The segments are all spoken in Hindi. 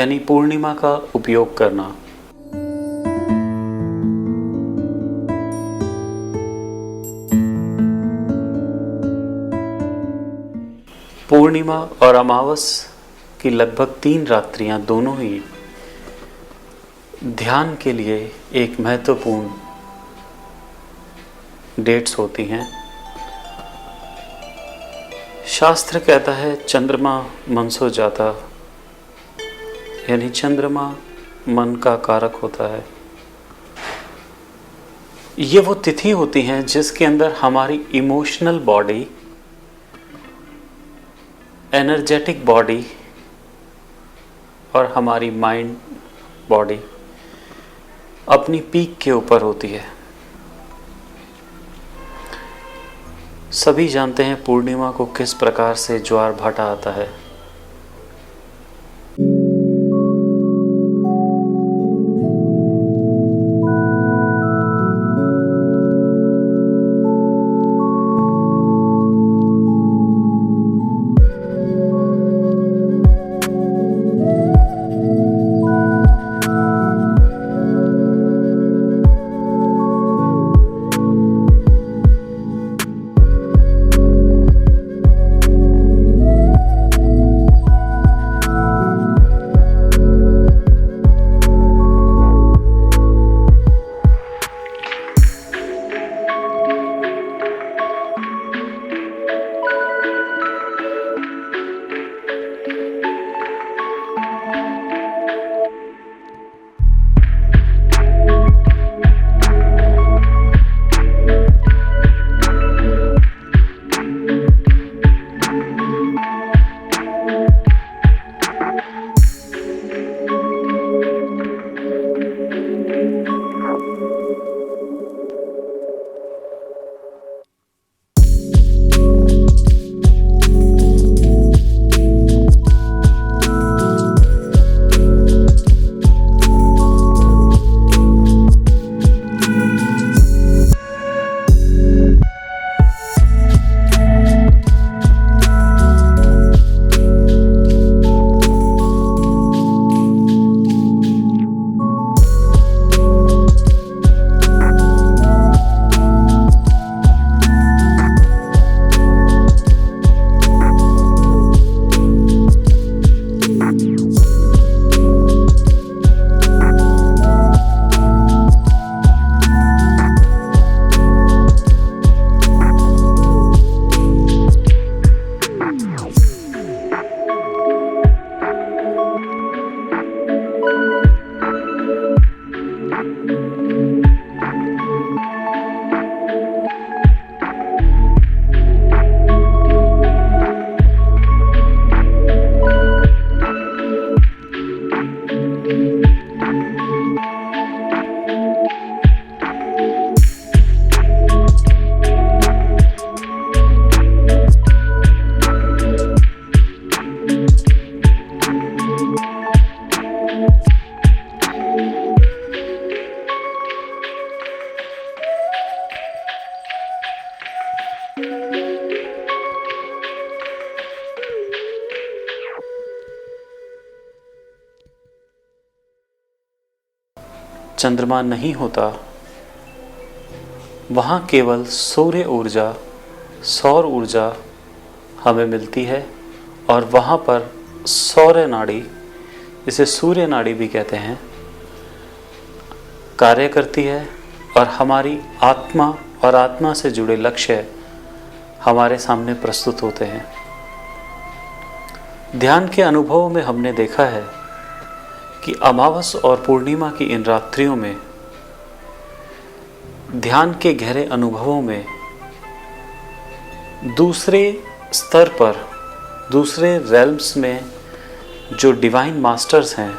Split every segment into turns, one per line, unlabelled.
यानी पूर्णिमा का उपयोग करना। पूर्णिमा और अमावस की लगभग 3 रात्रियां दोनों ही ध्यान के लिए एक महत्वपूर्ण डेट्स होती हैं। शास्त्र कहता है चंद्रमा मनसो जाता, यानी चंद्रमा मन का कारक होता है। ये वो तिथि होती हैं जिसके अंदर हमारी इमोशनल बॉडी, एनर्जेटिक बॉडी और हमारी माइंड बॉडी अपनी पीक के ऊपर होती है। सभी जानते हैं पूर्णिमा को किस प्रकार से ज्वार भाटा आता है। चंद्रमा नहीं होता, वहाँ केवल सूर्य ऊर्जा, सौर ऊर्जा हमें मिलती है और वहाँ पर सौर्य नाड़ी, इसे सूर्य नाड़ी भी कहते हैं, कार्य करती है और हमारी आत्मा और आत्मा से जुड़े लक्ष्य हमारे सामने प्रस्तुत होते हैं। ध्यान के अनुभव में हमने देखा है कि अमावस और पूर्णिमा की इन रात्रियों में ध्यान के गहरे अनुभवों में दूसरे स्तर पर, दूसरे रेल्म्स में जो डिवाइन मास्टर्स हैं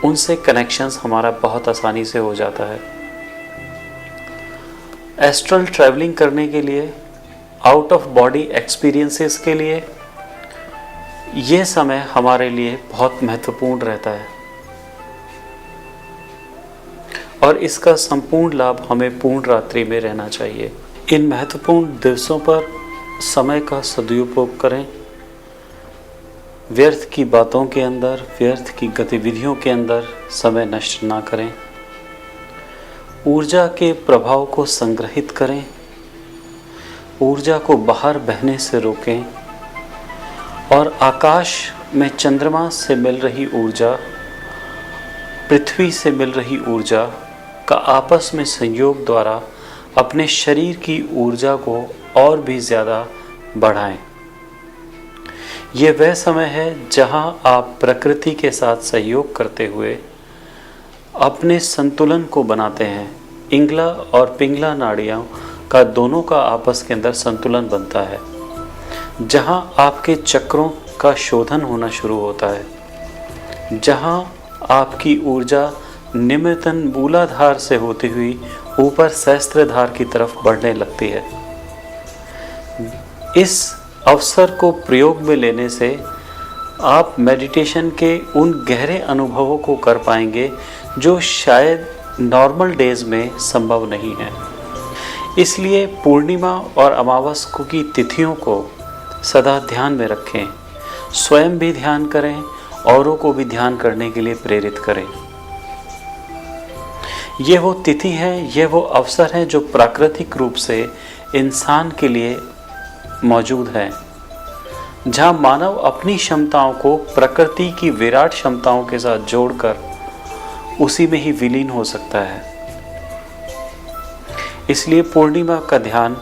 उनसे कनेक्शंस हमारा बहुत आसानी से हो जाता है। एस्ट्रल ट्रैवलिंग करने के लिए, आउट ऑफ बॉडी एक्सपीरियंसेस के लिए ये समय हमारे लिए बहुत महत्वपूर्ण रहता है और इसका संपूर्ण लाभ हमें पूर्ण रात्रि में रहना चाहिए। इन महत्वपूर्ण दिवसों पर समय का सदुपयोग करें व्यर्थ की बातों के अंदर, व्यर्थ की गतिविधियों के अंदर समय नष्ट ना करें। ऊर्जा के प्रभाव को संग्रहित करें, ऊर्जा को बाहर बहने से रोकें और आकाश में चंद्रमा से मिल रही ऊर्जा, पृथ्वी से मिल रही ऊर्जा का आपस में संयोग द्वारा अपने शरीर की ऊर्जा को और भी ज़्यादा बढ़ाएं। ये वह समय है जहां आप प्रकृति के साथ सहयोग करते हुए अपने संतुलन को बनाते हैं। इंगला और पिंगला नाड़ियों का दोनों का आपस के अंदर संतुलन बनता है, जहां आपके चक्रों का शोधन होना शुरू होता है, जहां आपकी ऊर्जा निम्नतम मूलाधार से होती हुई ऊपर सहस्त्रधार की तरफ बढ़ने लगती है। इस अवसर को प्रयोग में लेने से आप मेडिटेशन के उन गहरे अनुभवों को कर पाएंगे जो शायद नॉर्मल डेज में संभव नहीं है। इसलिए पूर्णिमा और अमावस्या की तिथियों को सदा ध्यान में रखें, स्वयं भी ध्यान करें, औरों को भी ध्यान करने के लिए प्रेरित करें। ये वो तिथि है, ये वो अवसर है जो प्राकृतिक रूप से इंसान के लिए मौजूद है, जहाँ मानव अपनी क्षमताओं को प्रकृति की विराट क्षमताओं के साथ जोड़कर उसी में ही विलीन हो सकता है। इसलिए पूर्णिमा का ध्यान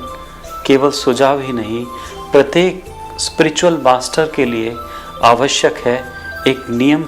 केवल सुझाव ही नहीं, प्रत्येक स्पिरिचुअल मास्टर के लिए आवश्यक है, एक नियम